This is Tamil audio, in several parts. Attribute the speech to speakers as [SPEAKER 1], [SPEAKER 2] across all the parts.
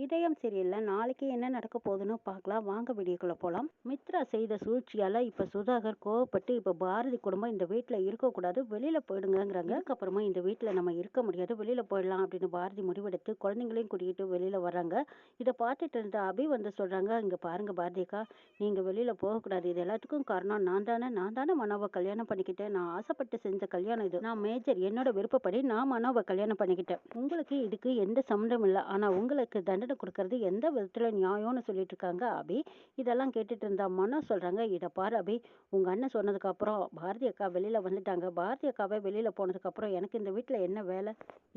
[SPEAKER 1] இதயம் சரியில்லை. நாளைக்கு என்ன நடக்க போகுதுன்னு பார்க்கலாம். வாங்க வீடியோக்குள்ள போலாம். மித்ரா செய்த சூழ்ச்சியால இப்ப சுதாகர் கோவப்பட்டு இப்ப பாரதி குடும்பம் இந்த வீட்டுல இருக்கக்கூடாது, வெளியில போயிடுங்கங்கிறாங்க. அதுக்கப்புறமா இந்த வீட்டுல நம்ம இருக்க முடியாது, வெளியில போயிடலாம் அப்படின்னு பாரதி முடிவெடுத்து குழந்தைங்களையும் கூட்டிகிட்டு வெளியில வர்றாங்க. இதை பார்த்துட்டு இருந்த அபி வந்து சொல்றாங்க, இங்க பாருங்க பாரதிக்கா, நீங்க வெளியில போகக்கூடாது. இது எல்லாத்துக்கும் காரணம் நான் தானே மனோவை கல்யாணம் பண்ணிக்கிட்டேன். நான் ஆசைப்பட்டு செஞ்ச கல்யாணம் இது. நான் மேஜர், என்னோட விருப்பப்படி நான் மனோவை கல்யாணம் பண்ணிக்கிட்டேன். உங்களுக்கு இதுக்கு எந்த சம்மந்தம் இல்லை. ஆனா உங்களுக்கு தண்டனை கொடுக்கறது எந்த விதத்துல நியாயம்னு சொல்லிட்டு இருக்காங்க அபி. இதெல்லாம் கேட்டுட்டு இருந்தா மனோ சொல்றாங்க, இதை பாரு அபி, உங்க அண்ணன் சொன்னதுக்கு அப்புறம் பாரதி அக்கா வெளியில வந்துட்டாங்க. பாரதி அக்காவே வெளியில போனதுக்கு அப்புறம் எனக்கு இந்த வீட்டுல என்ன வேலை?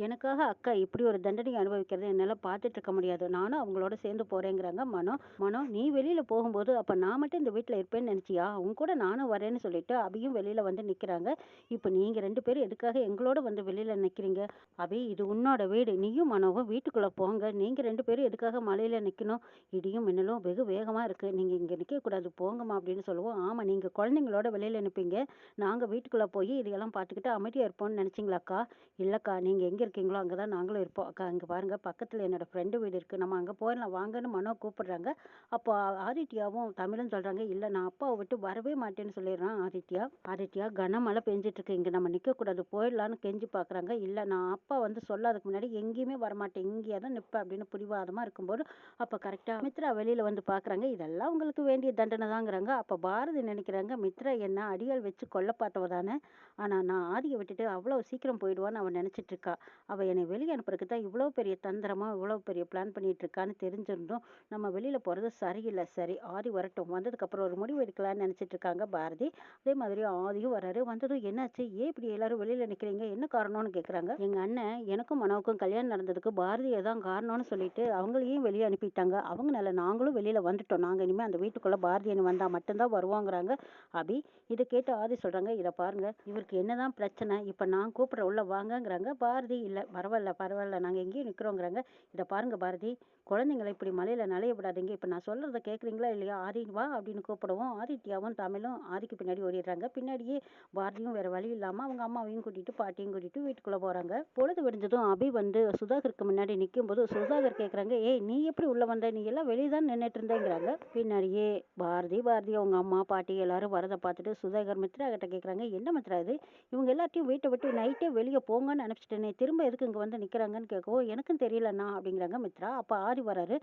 [SPEAKER 1] எனக்காக அக்கா இப்படி ஒரு தண்டனை அனுபவிக்கிறது என்னால பார்த்துட்டு இருக்க முடியாது. நானும் அவங்களோட சேர்ந்து போறேங்கிறாங்க மனோ. மனோ, நீ வெளியில போகும்போது அப்ப நான் மட்டும் இந்த வீட்டுல இருப்பேன்னு நினைச்சியா? உன் கூட நானும் வரேன்னு சொல்லிட்டு அபியும் வெளியில வந்து நிக்கிறாங்க. இப்ப நீங்க 2 பேரும் எதுக்காக எங்களோட வந்து வெளியில நிக்கிறீங்க? அபி, இது உன்னோட வீடு. நீயும் மனோவும் வீட்டுக்குள்ள போங்க. நீங்க 2 பேரும் எதுக்காக மழையில நிக்கணும்? இடியும் மின்னலும் வெகு வேகமா இருக்கு, நீங்க இங்க நிக்க கூடாது, போங்கம்மா அப்படின்னு சொல்லுவோம். ஆமா, நீங்க குழந்தைங்களோட வெளியில நிப்பீங்க, நாங்க வீட்டுக்குள்ள போய் இதையெல்லாம் பார்த்துக்கிட்டு அமைதியா இருப்போம்னு நினைச்சீங்களாக்கா? இல்லக்கா, நீங்க எங்க இருக்கீங்களோ அங்கதான் நாங்களும் இருப்போம். அக்கா இங்க பாருங்க, பக்கத்துல என்னோட ஃப்ரெண்டு வீடு இருக்கு, நம்ம அங்க போயிடலாம் வாங்கன்னு மனோ கூப்பிடுறாங்க. அப்போ ஆதித்யாவும் தமிழும் சொல்றாங்க, இல்ல நான் அப்பாவை விட்டு வரவே மாட்டேன்னு சொல்லிடுறான் ஆதித்யா. ஆதித்யா, கனமழை பெஞ்சிட்டு இருக்கு, இங்க நம்ம நிக்க கூடாது, போயிடலான்னு கெஞ்சி பாக்குறாங்க. இல்ல, நான் அப்பா வந்து சொல்லாததுக்கு முன்னாடி எங்கேயுமே வரமாட்டேன், இங்கேயே தான் நிப்பேன் அப்படின்னு பிடிவாதமா இருக்கும்போது அப்ப கரெக்டா மித்ரா வெளியில வந்து பாக்குறாங்க. இதெல்லாம் உங்களுக்கு வேண்டிய தண்டனை தாங்கிறாங்க. அப்ப பாரதி நினைக்கிறாங்க, மித்ரா என்ன அடியால் வச்சு கொல்ல பார்த்தவ தானே, ஆனா நான் ஆதியை விட்டுட்டு அவ்வளவு சீக்கிரம் போயிடுவான்னு அவன் நினைச்சிட்டு இருக்கா. அவ என்னை வெளியே அனுப்புறதுக்கு தான் இவ்வளவு பெரிய தந்திரமா இவ்வளவு பெரிய பிளான் பண்ணிட்டு இருக்கான்னு தெரிஞ்சிருந்தோம். நம்ம வெளியில போறது சரியில்லை. சரி, ஆதி வரட்டும், வந்ததுக்கு அப்புறம் ஒரு முடிவு எடுக்கலாம்னு நினைச்சிட்டு இருக்காங்க பாரதி. அதே மாதிரி ஆதியும் வராரு. வந்ததும் என்னாச்சு, ஏன் இப்படி எல்லாரும் வெளியில நிக்கிறீங்க, என்ன காரணம்னு கேக்குறாங்க. எங்க அண்ணன் எனக்கும் மனோவுக்கும் கல்யாணம் நடந்ததுக்கு பாரதியை தான் காரணம்னு சொல்லிட்டு அவங்களையும் வெளியே அனுப்பிட்டாங்க. அவங்கனால நாங்களும் வெளியில வந்துட்டோம். நாங்க இனிமே அந்த வீட்டுக்குள்ள பாரதியன் வந்தா மட்டும்தான் வருவாங்கிறாங்க அபி. இதை கேட்டு ஆதி சொல்றாங்க, இதை பாருங்க, இவருக்கு என்னதான் பிரச்சனை, இப்ப நான் கூப்பிடுற உள்ள வாங்கங்கிறாங்க. பாரதி, இல்ல பரவாயில்ல பரவாயில்ல, நாங்க எங்கேயும் நிக்கிறோங்கிறாங்க. இதை பாருங்க பாரதி, குழந்தைங்களை இப்படி மலையில நலைய விடாதீங்க, இப்ப நான் சொல்றதை கேட்குறீங்களா இல்லையா? ஆதி வா அப்படின்னு கூப்பிடுவோம். ஆதித்யாவும் தமிழும் ஆதிக்கு பின்னாடி ஓடிடுறாங்க. பின்னாடியே பாரதியும் வேற வழி இல்லாம அவங்க அம்மாவையும் கூட்டிட்டு பாட்டியும் கூட்டிட்டு வீட்டுக்குள்ள போறாங்க. பொழுது விடிஞ்சதும் அபி வந்து சுதாகருக்கு முன்னாடி நிற்கும் போது சுதாகர் கேக்குறாங்க, ஏய் நீ எப்படி உள்ள வந்த, நீ எல்லாம் வெளியே தான் நின்றுட்டு இருந்தேங்கிறாங்க. பின்னாடியே பாரதி அவங்க அம்மா பாட்டி எல்லாரும் வரதை பார்த்துட்டு சுதாகர் மித்ரா கிட்ட கேக்குறாங்க, என்ன மித்ரா இது, இவங்க எல்லாத்தையும் வீட்டை விட்டு நைட்டே வெளியே போங்கன்னு அனுப்பிச்சிட்டேனே, திரும்ப எதுக்கு இங்க வந்து நிக்கிறாங்கன்னு கேட்கவும், எனக்கும் தெரியலண்ணா அப்படிங்கிறாங்க மித்ரா. அப்ப ஆதி வராரு.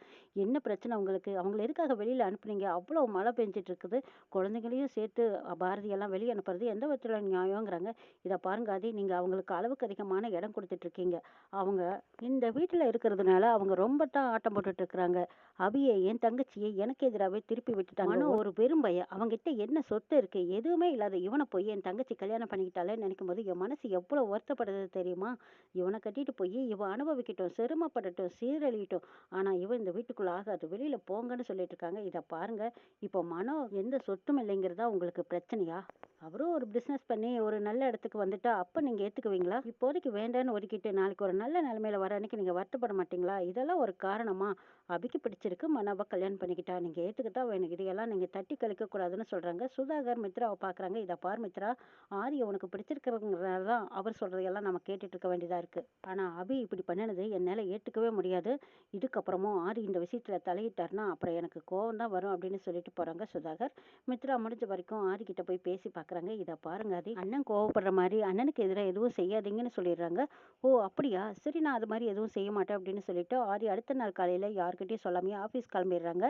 [SPEAKER 1] என்ன பிரச்சனை உங்களுக்கு, அவங்களை எதுக்காக வெளியில அனுப்புனீங்க, அவ்வளவு மழை பெஞ்சிட்டு இருக்குது, குழந்தைங்களையும் சேர்த்து பாரதி எல்லாம் வெளியே அனுப்புறது எந்த விதத்துல நியாயங்கிறாங்க. இதை பாருங்க ஆதி, நீங்க அவங்களுக்கு அளவுக்கு அதிகமான இடம் கொடுத்துட்டு இருக்கீங்க. அவங்க இந்த வீட்டுல இருக்கிறதுனால அவங்க ரொம்ப தான் ஆட்டம் போட்டுட்டு இருக்கிறாங்க. அபியை, என் தங்கச்சியை எனக்கு எதிராகவே திருப்பி விட்டுட்டாங்க. மனோ ஒரு பெரும்பைய, அவங்கிட்ட என்ன சொத்து இருக்கு, எதுவுமே இல்லாத இவனை போய் என் தங்கச்சி கல்யாணம் பண்ணிக்கிட்டாலே நினைக்கும் போது என் மனசு எவ்வளவு வருத்தப்படுது தெரியுமா? இவனை கட்டிட்டு போய் இவன் அனுபவிக்கட்டும், சிரமப்படட்டும், சீரழியட்டும், ஆனா இவன் இந்த வீட்டுக்குள்ள ஆகாது, வெளியில போங்கன்னு சொல்லிட்டு இருக்காங்க. இதை பாருங்க, இப்போ மனோ எந்த சொத்தும் இல்லைங்கிறதா உங்களுக்கு பிரச்சனையா? அவரும் ஒரு பிசினஸ் பண்ணி ஒரு நல்ல இடத்துக்கு வந்துட்டா அப்ப நீங்க ஏத்துக்குவீங்களா? இப்போதைக்கு வேண்டான்னு ஒதுக்கிட்டு நாளைக்கு ஒரு நல்ல நிலைமையில வர அன்னைக்கு நீங்க வருத்தப்பட மாட்டீங்களா? இதெல்லாம் ஒரு காரணமா? அபிக்கு பிடிச்சிருக்கு, மனோவை கல்யாணம் பண்ணிக்கிட்டா, நீங்க ஏத்துக்கிட்டா வேணும், இதையெல்லாம் நீங்க தட்டி கழிக்க கூடாதுன்னு சொல்றாங்க. சுதாகர் மித்ராவை பாக்குறாங்க. இதை பார் மித்ரா, ஆதி உனக்கு பிடிச்சிருக்கிறதுனாலதான் அவர் சொல்றதையெல்லாம் நம்ம கேட்டுட்டு இருக்க வேண்டியதா இருக்கு. ஆனா அபி இப்படி பண்ணினது என்னால ஏத்துக்கவே முடியாது. இதுக்கப்புறமும் ஆதி இந்த விஷயத்துல தலையிட்டாருன்னா அப்புறம் எனக்கு கோவம் தான் வரும் அப்படின்னு சொல்லிட்டு போறாங்க சுதாகர். மித்ரா முடிஞ்ச வரைக்கும் ஆதி கிட்ட போய் பேசி பாக்குறாங்க. இதை பாருங்க ஆதி, அண்ணன் கோவப்படுற மாதிரி அண்ணனுக்கு எதிராக எதுவும் செய்யாதீங்கன்னு சொல்லிடுறாங்க. ஓ அப்படியா, சரி நான் அது மாதிரி எதுவும் செய்ய மாட்டேன் அப்படின்னு சொல்லிட்டு ஆதி அடுத்த நாள் காலையில யார்கிட்டயும் சொல்லாமே ஆபீஸ் கிளம்பிடுறாங்க.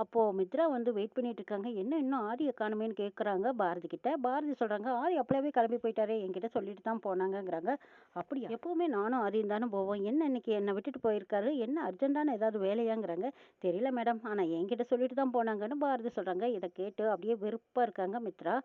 [SPEAKER 1] அப்போ மித்ரா வந்து வெயிட் பண்ணிட்டு இருக்காங்க. என்ன இன்னும் ஆதியை காணுமேன்னு கேக்குறாங்க பாரதி கிட்ட. பாரதி சொல்றாங்க, ஆதி அப்பவே கிளம்பி போயிட்டாரே, என்கிட்ட சொல்லிட்டு தான் போனாங்கங்கிறாங்க. அப்படியா, எப்பவுமே நானும் ஆதியும் தானே போவோம், என்ன இன்னைக்கு என்னை விட்டுட்டு போயிருக்காரு, என்ன அர்ஜென்டான ஏதாவது வேலையாங்கிறாங்க. தெரியல மேடம், ஆனா என்கிட்ட சொல்லிட்டு தான் போனாங்கன்னு பாரதி சொல்றாங்க. இதை கேட்டு அப்படியே வெறுப்பா இருக்காங்க மித்ரா.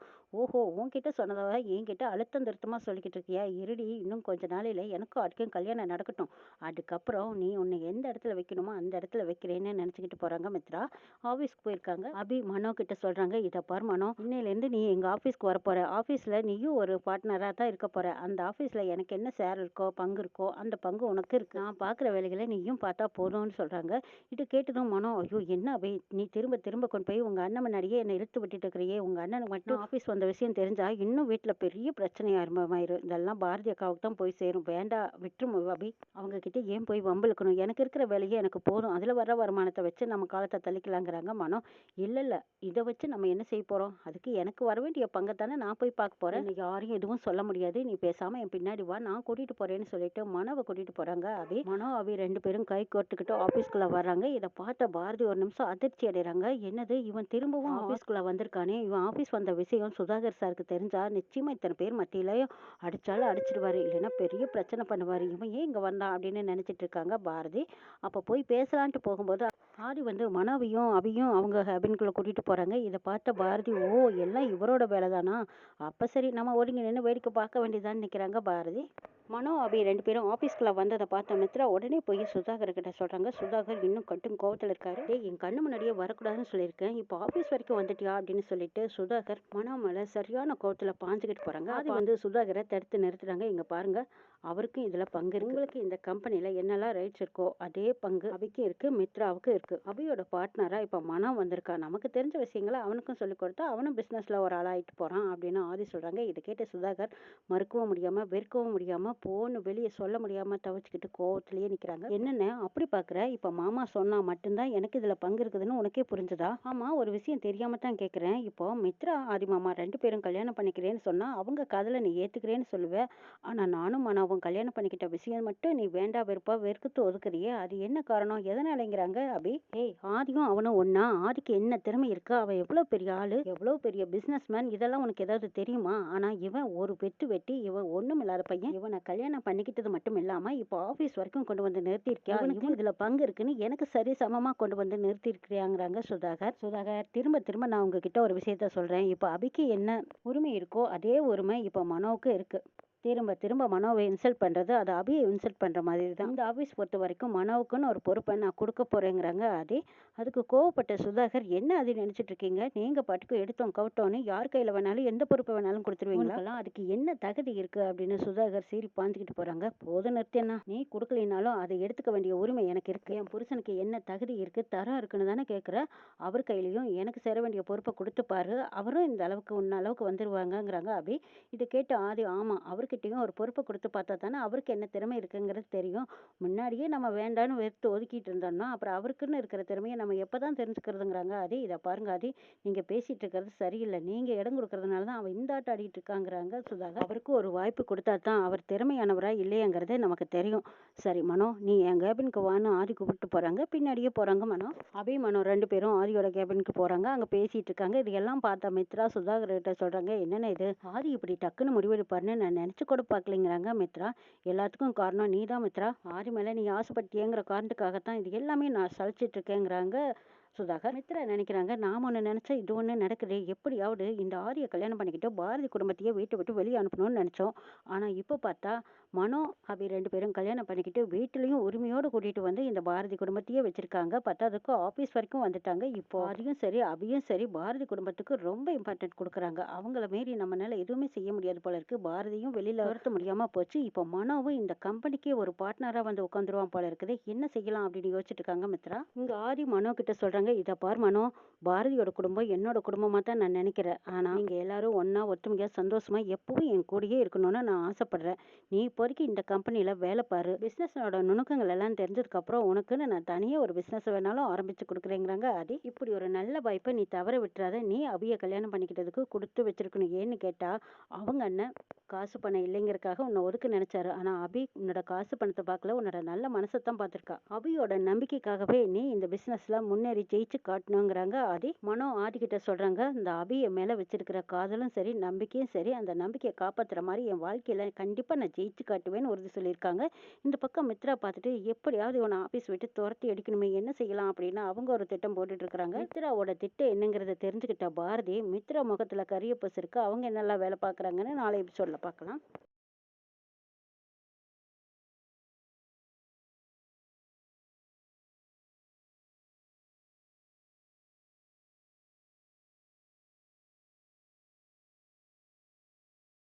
[SPEAKER 1] ஓஹோ, உன்கிட்ட சொன்னதாக என்கிட்ட அழுத்தம் திருத்தமா சொல்லிக்கிட்டு இருக்கியா, இருடி, இன்னும் கொஞ்ச நாளையில எனக்கும் அதுக்கும் கல்யாணம் நடக்கட்டும், அதுக்கப்புறம் நீ உன்னை எந்த இடத்துல வைக்கணுமோ அந்த இடத்துல வைக்கிறேன்னு நினைச்சுக்கிட்டு போறாங்க மித்ரா. ஆபீஸ்க்கு போயிருக்காங்க. அபி மனோ கிட்ட சொல்றாங்க, இதை பார் மனோ, இன்னையில இருந்து நீ எங்க ஆபீஸ்க்கு வர போற, ஆபீஸ்ல நீயும் ஒரு பார்ட்னரா தான் இருக்க போற, அந்த ஆபீஸ்ல எனக்கு என்ன ஷேர் இருக்கோ பங்கு இருக்கோ அந்த பங்கு உனக்கு இருக்கு, நான் பாக்குற வேலைகளை நீயும் பார்த்தா போதும்னு சொல்றாங்க. இது கேட்டதும் மனோ, ஐயோ என்ன அபி, நீ திரும்ப திரும்ப கொண்டு போய் உங்க அண்ணன் முன்னாடியே என்னை இழுத்து விட்டுட்டு இருக்கிறியே, உங்க அண்ணனுக்கு மட்டும் ஆபீஸ் வந்த விஷயம் தெரிஞ்சா இன்னும் வீட்டுல பெரிய பிரச்சனையா ஆரம்பமாயிரும், இதெல்லாம் பாரதி அக்காவுக்கு தான் போய் சேரும், வேண்டாம் விட்டுரும் அபி, அவங்க கிட்ட ஏன் போய் வம்பிழுக்கணும், எனக்கு இருக்கிற வேலையை எனக்கு போதும், அதுல வர வருமானத்தை வச்சு நம்ம காலத்தை தள்ளிக்கலாங்கிறாங்க மனோ. இல்ல இல்ல, இதை வச்சு நம்ம என்ன செய்ய போறோம்? அதுக்கு எனக்கு வர வேண்டிய பங்கத்தானே நான் போய் பார்க்க போறேன். இன்னைக்கு யாரையும் எதுவும் சொல்ல முடியாது. நீ பேசாம என் பின்னாடி வா, நான் கூட்டிட்டு போறேன்னு சொல்லிட்டு மனோவை கூட்டிட்டு போறாங்க அபி. மனோ அபி 2 பேரும் கை கோர்த்துக்கிட்டு ஆபீஸ்க்குள்ள வர்றாங்க. இதை பார்த்த பாரதி ஒரு நிமிஷம் அதிர்ச்சி அடைறாங்க. என்னது, இவன் திரும்பவும் ஆபீஸ்க்குள்ள வந்திருக்கானே, இவன் ஆபீஸ் வந்த விஷயம் சுதாகர் சாருக்கு தெரிஞ்சா நிச்சயமா இத்தனை பேர் மத்தியில அடிச்சாலும் அடிச்சிடுவாரு, இல்லைன்னா பெரிய பிரச்சனை பண்ணுவாரு. இவன் ஏன் இங்க வந்தான் அப்படின்னு நினைச்சிட்டு இருக்காங்க பாரதி. அப்ப போய் பேசலான்ட்டு போகும்போது ஆதி மனோவையும் அபியும் அவங்க கேபின்குள்ள கூட்டிட்டு போறாங்க. இதை பார்த்த பாரதி, ஓ எல்லாம் இவரோட வேலைதானா? அப்ப சரி, நம்ம ஒதுங்கி நின்று வேடிக்கை பார்க்க வேண்டியதான்னு நிக்கிறாங்க பாரதி. மனோ அபி 2 பேரும் ஆபீஸ்க்குள்ள வந்ததை பார்த்த மித்ரா உடனே போய் சுதாகர் கிட்ட சொல்றாங்க. சுதாகர் இன்னும் கட்டும் கோவத்துல இருக்காரு. டேய், என் கண்ணு முன்னாடியே வரக்கூடாதுன்னு சொல்லியிருக்கேன், இப்போ ஆபீஸ் வரைக்கும் வந்துட்டியா அப்படின்னு சொல்லிட்டு சுதாகர் மனோ மேல சரியான கோவத்துல பாஞ்சுக்கிட்டு போறாங்க. அது சுதாகரை தடுத்து நிறுத்துறாங்க. இங்க பாருங்க, அவருக்கும் இதுல பங்கு இருக்கு. உங்களுக்கு இந்த கம்பெனில என்னெல்லாம் ரைட்ஸ் இருக்கோ அதே பங்கு அபிக்கு இருக்கு, மித்ராவுக்கு இருக்கு. அபியோட பார்ட்னரா இப்ப மனோ வந்திருக்கா. நமக்கு தெரிஞ்ச விஷயங்களை அவனுக்கும் சொல்லி கொடுத்தா அவனும் பிசினஸ்ல ஒரு ஆளாயிட்டு போறான் அப்படின்னு ஆதி சொல்றாங்க. இதை கேட்ட சுதாகர் மறுக்கவும் முடியாம வெறுக்கவும் முடியாம போன்னு வெளியே சொல்ல முடியாம தவிச்சுக்கிட்டு கோவத்திலேயே நிக்கிறாங்க. என்னென்ன அப்படி பாக்குற? இப்ப மாமா சொன்னா மட்டும்தான் எனக்கு இதுல பங்கு இருக்குதுன்னு உனக்கே புரிஞ்சுதா? ஆமா, ஒரு விஷயம் தெரியாம தான் கேக்குறேன். இப்போ மித்ரா ஆதி மாமா 2 பேரும் கல்யாணம் பண்ணிக்கிறேன்னு சொன்னா அவங்க காதல நீ ஏத்துக்கிறேன்னு சொல்லுவ. ஆனா நானும் மனோவும் கல்யாணம் பண்ணிக்கிட்ட விஷயம் மட்டும் நீ வேண்டா வெறுப்பா வெறுத்து ஒதுக்குறியே, அது என்ன காரணம்? எதனாலங்கிறாங்க அபி. ஏய், ஆதியும் அவனும் ஒன்னா? ஆதிக்கு என்ன திறமை இருக்கு? அவன் எவ்வளவு பெரிய ஆளு, எவ்வளவு பெரிய பிசினஸ் மேன், இதெல்லாம் உனக்கு ஏதாவது தெரியுமா? ஆனா இவன் ஒரு வெட்டி இவன் ஒண்ணும் இல்லாத பையன். இவனை கல்யாணம் பண்ணிக்கிட்டது மட்டும் இல்லாம இப்போ ஆபீஸ் வரைக்கும் கொண்டு வந்து நிறுத்திருக்கியா? இவனுக்கு இதுல பங்கு இருக்குன்னு எனக்கு சரி சமமா கொண்டு வந்து நிறுத்திருக்கிறியாங்கிறாங்க சுதாகர். சுதாகர், திரும்ப திரும்ப நான் உங்ககிட்ட ஒரு விஷயத்த சொல்றேன். இப்போ அபிக்கு என்ன உரிமை இருக்கோ அதே உரிமை இப்போ மனோவுக்கு இருக்கு. திரும்ப திரும்ப மனோவை இன்சல்ட் பண்றது அது அபியை இன்சல்ட் பண்ற மாதிரி தான். இந்த ஆபீஸ் பொறுத்த வரைக்கும் மனோவுக்குன்னு ஒரு பொறுப்பை நான் கொடுக்க போறேங்கிறாங்க அதே. அதுக்கு கோவப்பட்ட சுதாகர், என்ன அது நினைச்சிட்டு இருக்கீங்க? நீங்க பாட்டுக்கு எடுத்தோம் கவுட்டோன்னு யார் கையில வேணாலும் எந்த பொறுப்பை வேணாலும் கொடுத்துருவீங்களா? அதுக்கு என்ன தகுதி இருக்கு அப்படின்னு சுதாகர் சீறி பாஞ்சுக்கிட்டு போறாங்க. போதும் நிறுத்தியண்ணா, நீ கொடுக்கலினாலும் அதை எடுத்துக்க வேண்டிய உரிமை எனக்கு இருக்கு. என் புருஷனுக்கு என்ன தகுதி இருக்கு, தரம் இருக்குன்னு தானே கேட்குற. அவர் கையிலையும் எனக்கு சேர வேண்டிய பொறுப்பை கொடுத்து பாரு, அவரும் இந்த அளவுக்கு உன்ன அளவுக்கு வந்துருவாங்கங்கிறாங்க அபி. இது கேட்டு ஆதி, ஆமா, அவர்கிட்டயும் ஒரு பொறுப்பை கொடுத்து பார்த்தா தானே அவருக்கு என்ன திறமை இருக்குங்கிறது தெரியும். முன்னாடியே நம்ம வேண்டான்னு வெறுத்து ஒதுக்கிட்டு இருந்தோம்னா அப்புறம் அவருக்குன்னு இருக்கிற திறமையை நம்ம எப்பதான் தெரிஞ்சுக்கிறதுங்கிறாங்க ஆதி. இதை பாருங்க ஆதி, நீங்க பேசிட்டு இருக்கிறது சரியில்லை. நீங்க இடம் கொடுக்கறதுனால தான் அவன் இந்த ஆட்டம் ஆடிட்டு இருக்காங்கிறாங்க சுதாகர். அவருக்கு ஒரு வாய்ப்பு கொடுத்தா தான் அவர் திறமையானவரா இல்லையாங்கிறதே நமக்கு தெரியும். சரி மனோ, நீ என் கேபினுக்கு வான்னு ஆதி கூப்பிட்டு போறாங்க. பின்னாடியே போறாங்க மனோ. அபி மனோ 2 பேரும் ஆதியோட கேபினுக்கு போறாங்க. அங்க பேசிட்டு இருக்காங்க. இது எல்லாம் பார்த்தா மித்ரா சுதாகர் கிட்ட சொல்றாங்க, என்னென்ன இது, ஆதி இப்படி டக்குன்னு முடிவெடுப்பாருன்னு நான் நினைச்சு கூட பார்க்கலைங்கிறாங்க மித்ரா. எல்லாத்துக்கும் காரணம் நீ தான் மித்ரா. ஆதி மேல நீ ஆசைப்பட்டியேங்கிற காரணத்துக்காகத்தான் இது எல்லாமே நான் சலிச்சிட்டு இருக்கேங்கிறாங்க சுதாகர். மித்ரா நினைக்கிறாங்க, நாம ஒண்ணு நினைச்சா இது ஒண்ணு நடக்குது. எப்படியாவது இந்த ஆரிய கல்யாணம் பண்ணிக்கிட்டு பாரதி குடும்பத்தையே வீட்டை விட்டு வெளியே அனுப்பணும்னு நினைச்சோம். ஆனா இப்ப பார்த்தா மனோ அபி 2 பேரும் கல்யாணம் பண்ணிக்கிட்டு வீட்டுலயும் உரிமையோடு கூட்டிட்டு வந்து இந்த பாரதி குடும்பத்தையே வச்சிருக்காங்க. பத்தாததுக்கு ஆபீஸ் வரைக்கும் வந்துட்டாங்க. இப்போ ஆதியும் சரி அபியும் சரி பாரதி குடும்பத்துக்கு ரொம்ப இம்பார்ட்டன்ட் கொடுக்குறாங்க. அவங்கள மீறி நம்மளால எதுவுமே செய்ய முடியாது போல இருக்கு. பாரதியும் வெளியில துரத்த முடியாம போச்சு. இப்போ மனோவும் இந்த கம்பெனிக்கே ஒரு பார்ட்னரா வந்து உட்காந்துருவான் போல இருக்குது. என்ன செய்யலாம் அப்படின்னு யோசிச்சுட்டு இருக்காங்க மித்ரா. இங்க ஆதி மனோ கிட்ட சொல்றாங்க, இதை பார் மனோ, பாரதியோட குடும்பம் என்னோட குடும்பமா தான் நான் நினைக்கிறேன். ஆனா நீங்க எல்லாரும் ஒன்னா ஒத்துமையா சந்தோஷமா எப்பவும் என் கூடயே இருக்கணும்னு நான் ஆசைப்படுறேன். நீ இப்போதைக்கு இந்த கம்பெனில வேலை பாரு. பிசினஸோட நுணுக்கங்கள் எல்லாம் தெரிஞ்சதுக்கு அப்புறம் உனக்குன்னு நான் தனியா ஒரு பிசினஸ் வேணாலும் ஆரம்பிச்சு கொடுக்குறேங்கிறாங்க ஆதி. இப்படி ஒரு நல்ல வாய்ப்பை நீ தவற விட்டுறாத. நீ அபிய கல்யாணம் பண்ணிக்கிட்டதுக்கு கொடுத்து வச்சிருக்கணும். ஏன்னு கேட்டா அவங்க அண்ணன் காசு பணம் இல்லைங்கிறதுக்காக உன்னை ஒதுக்க நினைச்சாரு. ஆனா அபி உன்னோட காசு பணத்தை பார்க்கல, உன்னோட நல்ல மனசைத்தான் பார்த்திருக்கா. அபியோட நம்பிக்கைக்காகவே நீ இந்த பிசினஸ்ல முன்னேறி ஜெயிச்சு காட்டணுங்கிறாங்க ஆதி. மனோ ஆதி கிட்ட சொல்றாங்க, இந்த அபிய மேல வச்சிருக்கிற காதலும் சரி நம்பிக்கையும் சரி, அந்த நம்பிக்கையை காப்பாத்துற மாதிரி என் வாழ்க்கையில கண்டிப்பா நான் ஜெயிச்சு காட்டுவேன்னு உறுதி சொல்லியிருக்காங்க. இந்த பக்கம் மித்ரா பார்த்துட்டு, எப்படியாவது இவனை ஆபீஸ் விட்டு துரத்தி அடிக்கணுமே, என்ன செய்யலாம் அப்படின்னு அவங்க ஒரு திட்டம் போட்டுட்டு இருக்காங்க. மித்ராவோட திட்டம் என்னங்கிறத தெரிஞ்சுக்கிட்ட பாரதி மித்ரா முகத்துல கரிய பசு இருக்கு, அவங்க என்னெல்லாம் வேலை பார்க்கறாங்கன்னு நாளை எபிசோட்ல பார்க்கலாம்.